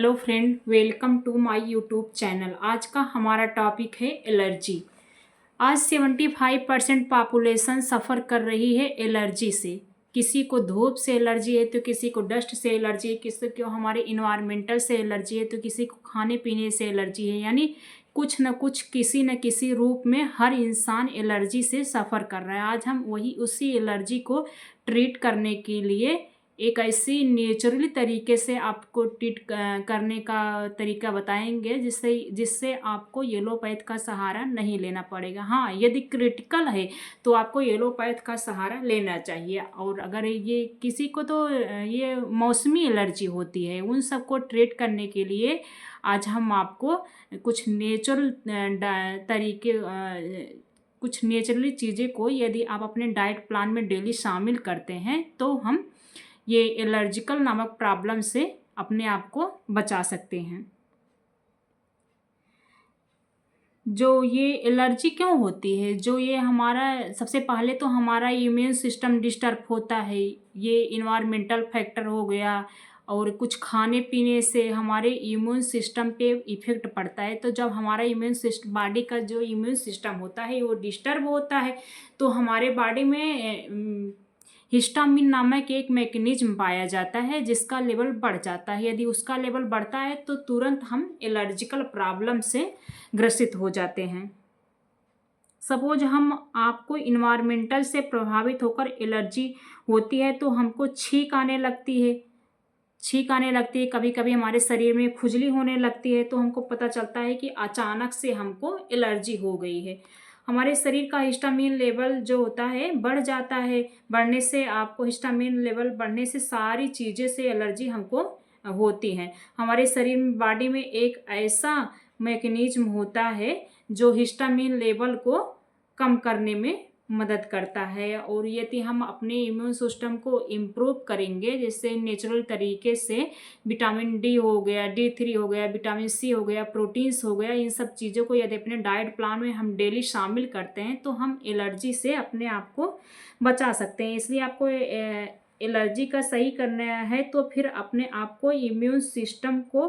Hello friend, welcome to my YouTube channel. आज का हमारा टॉपिक है एलर्जी। आज 75% पॉपुलेशन सफ़र कर रही है एलर्जी से। किसी को धूप से एलर्जी है तो किसी को डस्ट से एलर्जी है, किसी को हमारे इन्वायरमेंटल से एलर्जी है तो किसी को खाने पीने से एलर्जी है। यानी कुछ न कुछ किसी न किसी रूप में हर इंसान एलर्जी से सफ़र कर रहा है। आज हम वही उसी एलर्जी को ट्रीट करने के लिए एक ऐसी नेचुरली तरीके से आपको ट्रीट करने का तरीका बताएंगे जिससे जिससे आपको येलोपैथ का सहारा नहीं लेना पड़ेगा। हाँ, यदि क्रिटिकल है तो आपको येलोपैथ का सहारा लेना चाहिए। और अगर ये किसी को तो ये मौसमी एलर्जी होती है, उन सबको ट्रीट करने के लिए आज हम आपको कुछ नेचुरल तरीके कुछ नेचुरली चीज़ें को यदि आप अपने डाइट प्लान में डेली शामिल करते हैं तो हम ये एलर्जिकल नामक प्रॉब्लम से अपने आप को बचा सकते हैं। जो ये एलर्जी क्यों होती है, जो ये हमारा सबसे पहले तो हमारा इम्यून सिस्टम डिस्टर्ब होता है। ये इन्वायरमेंटल फैक्टर हो गया और कुछ खाने पीने से हमारे इम्यून सिस्टम पे इफ़ेक्ट पड़ता है। तो जब हमारा इम्यून सिस्टम, बॉडी का जो इम्यून सिस्टम होता है वो डिस्टर्ब होता है तो हमारे बॉडी में हिस्टामिन नामक एक मैकेनिज्म पाया जाता है जिसका लेवल बढ़ जाता है। यदि उसका लेवल बढ़ता है तो तुरंत हम एलर्जिकल प्रॉब्लम से ग्रसित हो जाते हैं। सपोज हम आपको इन्वायरमेंटल से प्रभावित होकर एलर्जी होती है तो हमको छींक आने लगती है। कभी कभी हमारे शरीर में खुजली होने लगती है तो हमको पता चलता है कि अचानक से हमको एलर्जी हो गई है। हमारे शरीर का हिस्टामिन लेवल जो होता है बढ़ जाता है। बढ़ने से आपको हिस्टामिन लेवल बढ़ने से सारी चीज़ें से एलर्जी हमको होती हैं। हमारे शरीर में, बॉडी में एक ऐसा मैकेनिज्म होता है जो हिस्टामिन लेवल को कम करने में मदद करता है। और यदि हम अपने इम्यून सिस्टम को इम्प्रूव करेंगे, जैसे नेचुरल तरीके से विटामिन डी हो गया, D3 हो गया, विटामिन सी हो गया, प्रोटीन्स हो गया, इन सब चीज़ों को यदि अपने डाइट प्लान में हम डेली शामिल करते हैं तो हम एलर्जी से अपने आप को बचा सकते हैं। इसलिए आपको एलर्जी का सही करना है तो फिर अपने आप को इम्यून सिस्टम को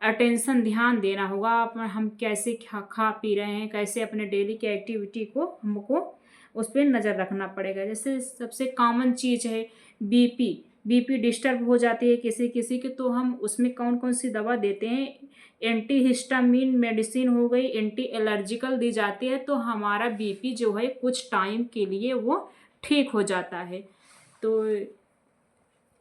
अटेंशन, ध्यान देना होगा। हम कैसे खा पी रहे हैं, कैसे अपने डेली की एक्टिविटी को हमको उस पर नज़र रखना पड़ेगा। जैसे सबसे कॉमन चीज़ है बीपी डिस्टर्ब हो जाती है किसी किसी की, तो हम उसमें कौन कौन सी दवा देते हैं। एंटी हिस्टामिन मेडिसिन हो गई, एंटी एलर्जिकल दी जाती है तो हमारा बीपी जो है कुछ टाइम के लिए वो ठीक हो जाता है। तो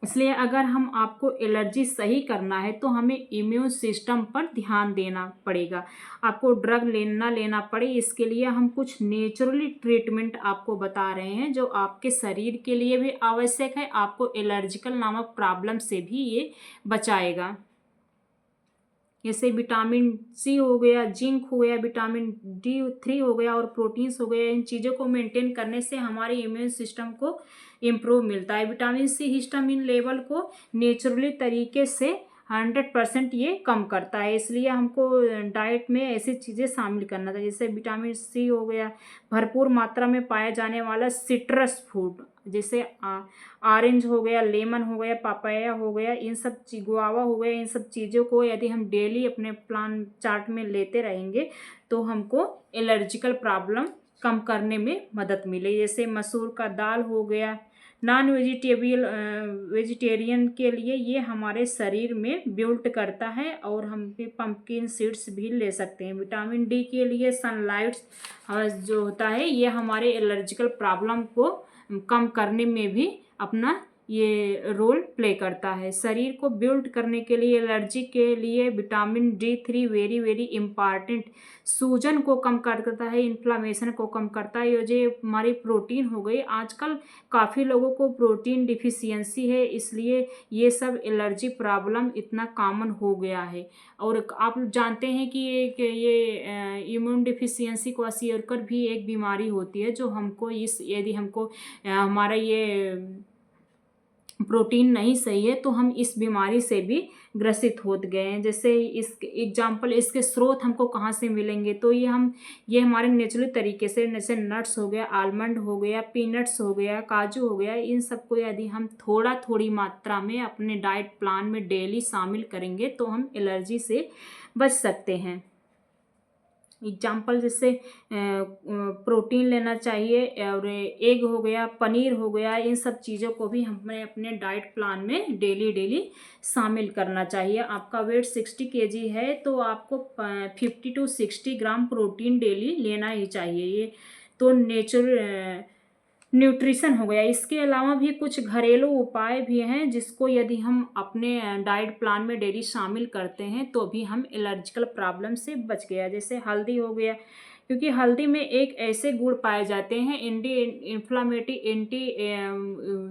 इसलिए अगर हम आपको एलर्जी सही करना है तो हमें इम्यून सिस्टम पर ध्यान देना पड़ेगा। आपको ड्रग लेना पड़े, इसके लिए हम कुछ नेचुरली ट्रीटमेंट आपको बता रहे हैं जो आपके शरीर के लिए भी आवश्यक है, आपको एलर्जिकल नामक प्रॉब्लम से भी ये बचाएगा। जैसे विटामिन सी हो गया, जिंक हो गया, विटामिन D3 हो गया और प्रोटीन्स हो गया। इन चीज़ों को मेंटेन करने से हमारे इम्यून सिस्टम को इम्प्रूव मिलता है। विटामिन सी हिस्टामिन लेवल को नेचुरली तरीके से 100% ये कम करता है। इसलिए हमको डाइट में ऐसी चीज़ें शामिल करना चाहिए। जैसे विटामिन सी हो गया, भरपूर मात्रा में पाया जाने वाला सिट्रस फूड, जैसे ऑरेंज हो गया, लेमन हो गया, पापाया हो गया, इन सब गुआवा हो गया, इन सब चीज़ों को यदि हम डेली अपने प्लान चार्ट में लेते रहेंगे तो हमको एलर्जिकल प्रॉब्लम कम करने में मदद मिले। जैसे मसूर का दाल हो गया, नॉन वेजिटेरियन के लिए ये हमारे शरीर में बिल्ड करता है। और हम भी पंपकिन सीड्स भी ले सकते हैं। विटामिन डी के लिए सनलाइट जो होता है ये हमारे एलर्जिकल प्रॉब्लम को कम करने में भी अपना ये रोल प्ले करता है। शरीर को बिल्ड करने के लिए, एलर्जी के लिए vitamin D3 very very important. सूजन को कम करता है, इन्फ्लामेशन को कम करता है। ये जो हमारी प्रोटीन हो गई, आजकल काफ़ी लोगों को प्रोटीन डिफिशियंसी है, इसलिए ये सब एलर्जी प्रॉब्लम इतना कॉमन हो गया है। और आप जानते हैं कि ये इम्यून डिफिशियंसी को असीर कर भी एक बीमारी होती है जो हमको यदि हमको हमारा ये प्रोटीन नहीं सही है तो हम इस बीमारी से भी ग्रसित हो गए हैं। जैसे इस एग्जाम्पल, इसके स्रोत हमको कहाँ से मिलेंगे, तो ये हमारे नेचुरली तरीके से, जैसे नट्स हो गया, आलमंड हो गया, पीनट्स हो गया, काजू हो गया, इन सबको यदि हम थोड़ी मात्रा में अपने डाइट प्लान में डेली शामिल करेंगे तो हम एलर्जी से बच सकते हैं। एग्जाम्पल जैसे प्रोटीन लेना चाहिए, और एग हो गया, पनीर हो गया, इन सब चीज़ों को भी हमें अपने डाइट प्लान में डेली शामिल करना चाहिए। आपका वेट 60 kg है तो आपको 50 to 60 ग्राम प्रोटीन डेली लेना ही चाहिए। ये तो न्यूट्रिशन हो गया। इसके अलावा भी कुछ घरेलू उपाय भी हैं जिसको यदि हम अपने डाइट प्लान में डेली शामिल करते हैं तो भी हम एलर्जिकल प्रॉब्लम से बच गया। जैसे हल्दी हो गया, क्योंकि हल्दी में एक ऐसे गुण पाए जाते हैं एंटी इन्फ्लामेटरी,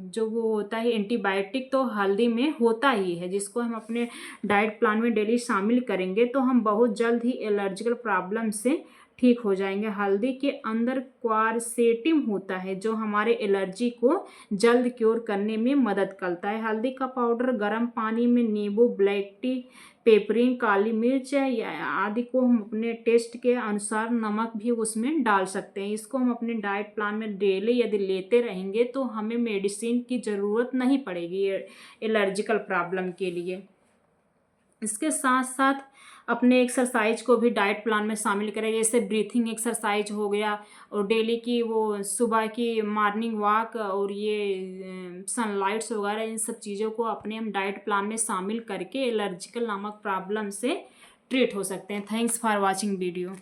जो वो होता है एंटीबायोटिक, तो हल्दी में होता ही है, जिसको हम अपने डाइट प्लान में डेली शामिल करेंगे तो हम बहुत जल्द ही एलर्जिकल प्रॉब्लम से ठीक हो जाएंगे। हल्दी के अंदर क्वारसेटिन होता है जो हमारे एलर्जी को जल्द क्योर करने में मदद करता है। हल्दी का पाउडर गर्म पानी में नींबू, ब्लैक टी, पेपरिन, काली मिर्च आदि को हम अपने टेस्ट के अनुसार नमक भी उसमें डाल सकते हैं। इसको हम अपने डाइट प्लान में डेली यदि लेते रहेंगे तो हमें मेडिसिन की ज़रूरत नहीं पड़ेगी एलर्जिकल प्रॉब्लम के लिए। इसके साथ साथ अपने एक्सरसाइज को भी डाइट प्लान में शामिल करें। जैसे ब्रीथिंग एक्सरसाइज हो गया, और डेली की वो सुबह की मॉर्निंग वॉक, और ये सनलाइट्स वगैरह, इन सब चीज़ों को अपने हम डाइट प्लान में शामिल करके एलर्जिकल नामक प्रॉब्लम से ट्रीट हो सकते हैं। Thanks for watching video.